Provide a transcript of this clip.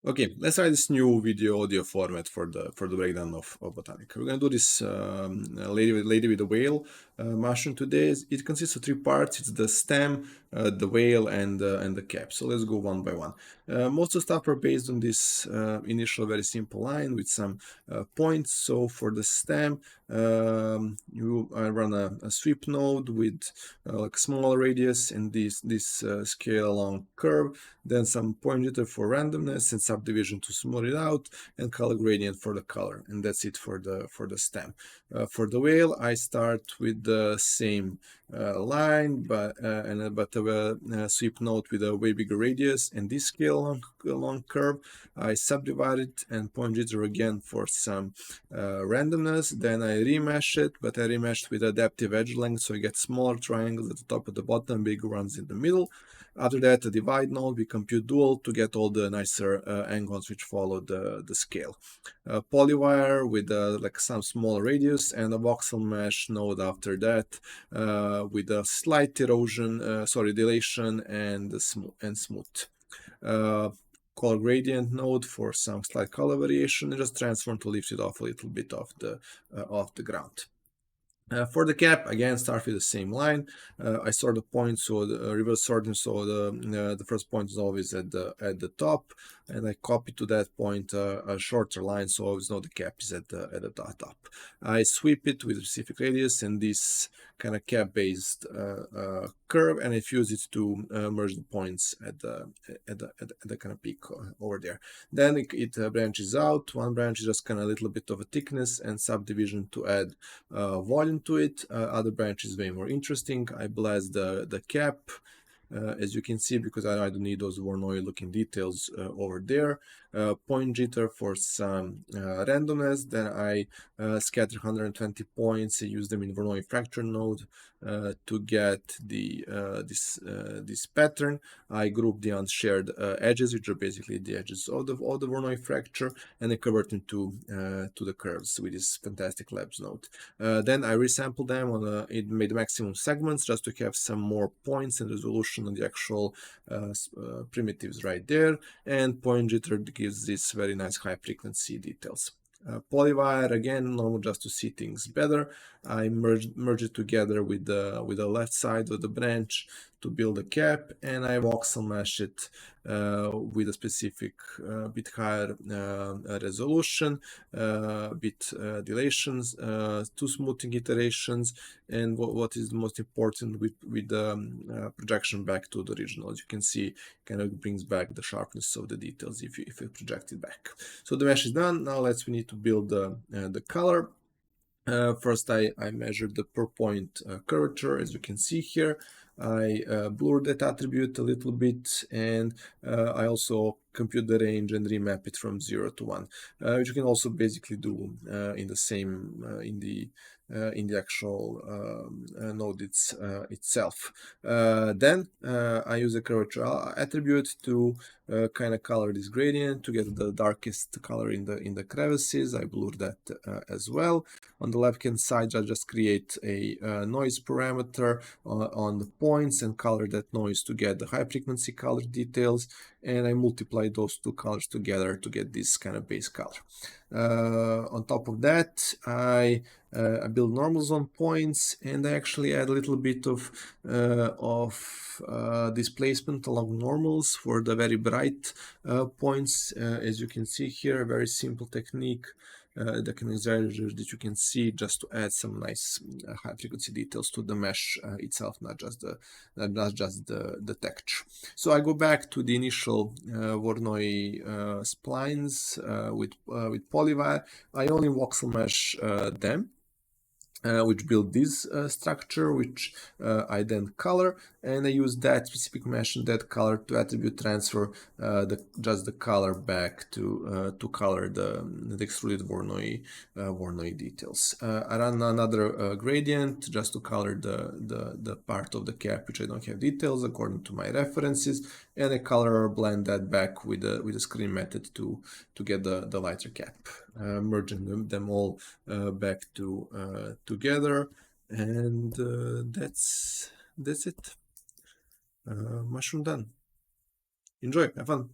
Okay, let's try this new video audio format for the breakdown of Botanica. We're gonna do this lady with the whale mushroom today. It consists of three parts. It's the stem, the whale, and the cap. So let's go one by one. Most of the stuff are based on this initial very simple line with some points. So for the stem, I run a sweep node with like small radius and this scale along curve, then some point jitter for randomness and subdivision to smooth it out, and color gradient for the color, and that's it for the stem. For the whale, I start with the same line, but a sweep node with a way bigger radius and this scale along curve. I subdivide it and point jitter again for some randomness. Then I remesh it, but I remeshed with adaptive edge length, so I get smaller triangles at the top and the bottom, bigger ones in the middle. After that, a divide node, we compute dual to get all the nicer angles which follow the scale. Polywire with like some small radius, and a voxel mesh node after that with a slight erosion, dilation and smooth. Color gradient node for some slight color variation, and just transform to lift it off a little bit off the ground. For the cap, again, start with the same line. I sort the points, so the reverse sorting, so the first point is always at the top, and I copy to that point a shorter line, so always know the cap is at the top. I sweep it with a specific radius and this kind of cap-based curve, and I fuse it to merge the points at the kind of peak over there. Then it branches out. One branch is just kind of a little bit of a thickness and subdivision to add volume to it. Other branch is way more interesting. I blast the cap, as you can see, because I don't need those Voronoi looking details over there. Point jitter for some randomness. Then I scatter 120 points and use them in Voronoi fracture node to get this pattern. I group the unshared edges, which are basically the edges of the Voronoi fracture, and I convert them to the curves with this fantastic labs node. Then I resample them on it made maximum segments just to have some more points and resolution on the actual primitives right there, and point jitter gives this very nice high frequency details. Polywire, again, normal just to see things better. I merge it together with the left side of the branch to build a cap, and I voxel mesh it with a specific bit higher resolution, bit dilations, two smoothing iterations, and what is most important with the projection back to the original. As you can see, kind of brings back the sharpness of the details if you project it back. So the mesh is done. Now we need to build the color. First, I measured the per point curvature, as you can see here. I blur that attribute a little bit, and I also compute the range and remap it from 0 to 1, which you can also basically do in the same in the actual node itself. Then I use a curvature attribute to kind of color this gradient to get the darkest color in the crevices. I blur that as well. On the left hand side, I just create a noise parameter on the points and color that noise to get the high frequency color details, and I multiply those two colors together to get this kind of base color. On top of that, I build normal zone points, and I actually add a little bit of displacement along normals for the very bright points. As you can see here, a very simple technique that you can see just to add some nice high frequency details to the mesh itself, not just the texture. So I go back to the initial Voronoi splines with Polywire. I only voxel mesh them, which build this structure, which I then color, and I use that specific mesh and that color to attribute transfer just the color back to color the extruded Voronoi details. I run another gradient just to color the part of the cap which I don't have details according to my references, and I color or blend that back with the screen method to get the lighter cap, merging them all back together, and that's it. Mushroom done. Enjoy, have fun.